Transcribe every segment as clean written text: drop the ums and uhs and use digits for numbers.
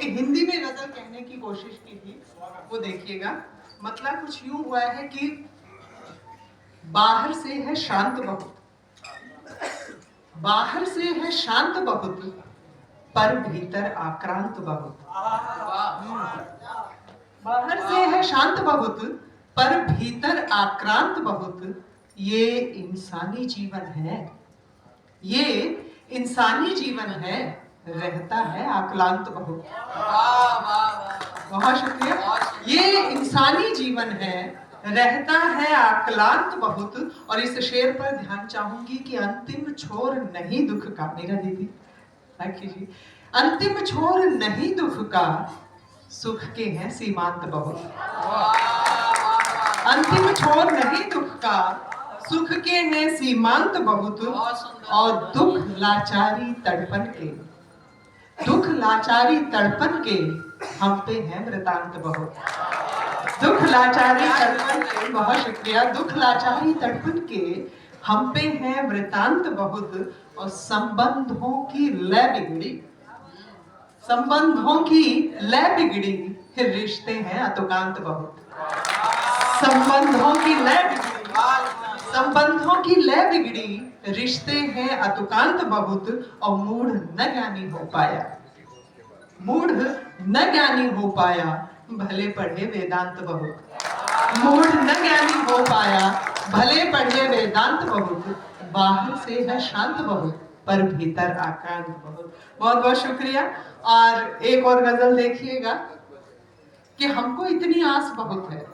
एक हिंदी में गजल कहने की कोशिश की थी, वो देखिएगा। मतलब कुछ यूं हुआ है कि बाहर से है शांत बहुत, बाहर से है शांत बहुत, पर भीतर आक्रांत बहुत। बाहर से है शांत बहुत, पर भीतर आक्रांत बहुत। ये इंसानी जीवन है, ये इंसानी जीवन है, रहता है आक्रांत बहुत। बहुत शुक्रिया। ये इंसानी जीवन है, रहता है आक्रांत बहुत। और इस शेर पर ध्यान चाहूंगी कि अंतिम छोर नहीं दुख का, मेरा दीदी जी, अंतिम छोर नहीं दुख का, सुख के हैं सीमांत बहुत। अंतिम छोर नहीं दुख का, सुख के हैं सीमांत बहुत। और दुख लाचारी तड़पन के, दुख लाचारी तड़पन के, हम पे है वृतांत बहुत। दुख लाचारी तड़पन के, बहुत शुक्रिया, दुख लाचारी तड़पन के, हम पे है वृतांत बहुत। और संबंधों की लय बिगड़ी, संबंधों की लय बिगड़ी, फिर रिश्ते हैं अतुकांत बहुत। संबंधों की लय बिगड़ी, संबंधों की लय बिगड़ी, रिश्ते हैं अतुकांत बहुत। और मूढ़ न ज्ञानी हो पाया, मूढ़ न ज्ञानी हो पाया, भले पढ़े वेदांत बहुत। मूढ़ न ज्ञानी हो पाया, भले पढ़े वेदांत बहुत। बाहर से है शांत बहुत, पर भीतर आक्रांत बहुत। बहुत बहुत शुक्रिया। और एक और गजल देखिएगा कि हमको इतनी आस बहुत है,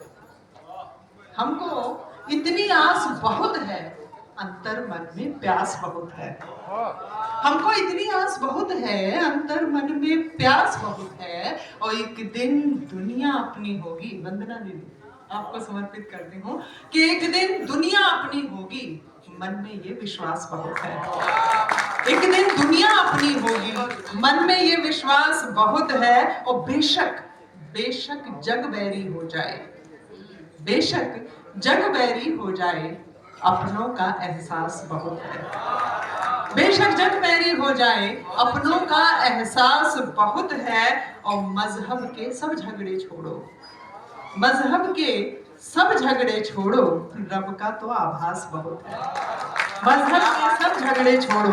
हमको इतनी आस बहुत है, अंतर मन में प्यास बहुत है। हमको इतनी आस बहुत है, अंतर मन में प्यास बहुत है। और एक दिन दुनिया अपनी होगी, वंदना दीदी आपको समर्पित करती हूँ, कि एक दिन दुनिया अपनी होगी, मन में ये विश्वास बहुत है। एक दिन दुनिया अपनी होगी, मन में ये विश्वास बहुत है। और बेशक बेशक जग बैरी हो जाए, बेशक जग बैरी हो जाए, अपनों का एहसास बहुत है। बेशक जग बैरी हो जाए, अपनों का एहसास बहुत है। और मजहब के सब झगड़े छोड़ो, मजहब के सब झगड़े छोड़ो, रब का तो आभास बहुत है। मजहब के सब झगड़े छोड़ो,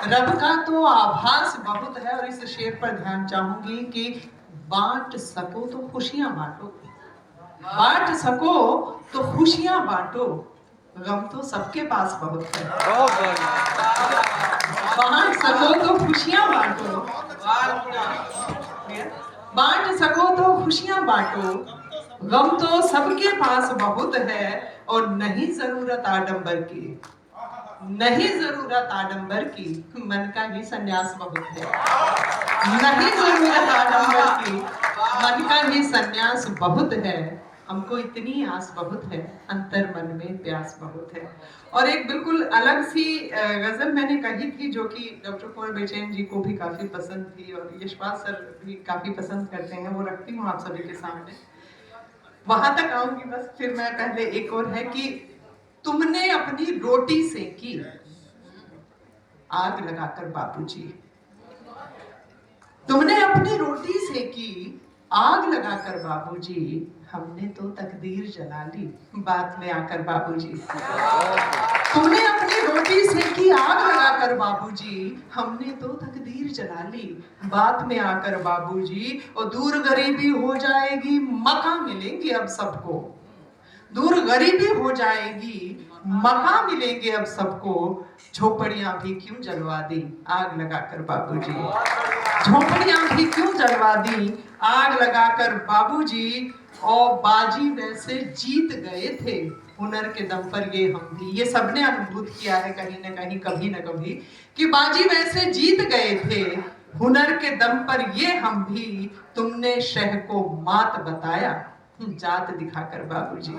रब का तो आभास बहुत है। और इस शेर पर ध्यान चाहूंगी कि बांट सको तो खुशियां बांटो, बांट सको तो खुशियां बांटो, गम तो सबके पास बहुत है। बांट सको तो खुशियां बांटो, बांट सको तो खुशियां बांटो, गम तो सबके पास बहुत है। और नहीं जरूरत आडंबर की, नहीं जरूरत आडंबर की, मन का ही संन्यास बहुत है। नहीं जरूरत आडंबर की, मन का ही संन्यास बहुत है। हमको इतनी आस बहुत है, अंतर मन में प्यास बहुत है। और एक बिल्कुल अलग सी गजल मैंने कही थी, जो कि डॉक्टर कुंवर बेचैन जी को भी काफी पसंद थी और यशपाल सर भी काफी पसंद करते हैं, वो रखती हूँ आप सभी के सामने। वहां तक आऊंगी बस, फिर मैं पहले एक और है कि तुमने अपनी रोटी सेकी आग लगाकर बाबूजी, तुमने अपनी रोटी सेकी आग लगाकर बाबूजी, हमने तो तकदीर जला ली बात में आकर बाबूजी। तुमने अपनी रोटी सेकी आग लगाकर बाबूजी, हमने तो तकदीर जला ली बात में आकर बाबूजी। और दूर गरीबी हो जाएगी, मकान मिलेंगे अब सबको, दूर गरीबी हो जाएगी, मकान मिलेंगे अब सबको। झोपड़ियां भी क्यों जलवा दी आग लगाकर बाबूजी, झोपड़ियां भी क्यों जलवा दी आग लगाकर बाबूजी। और बाजी वैसे जीत गए थे, हुनर के दम पर ये हम भी, ये सबने अनुभूत किया है कहीं ना कहीं, कभी ना कभी, कि बाजी वैसे जीत गए थे, हुनर के दम पर ये हम भी। तुमने शह को मात बताया जात दिखाकर बाबूजी।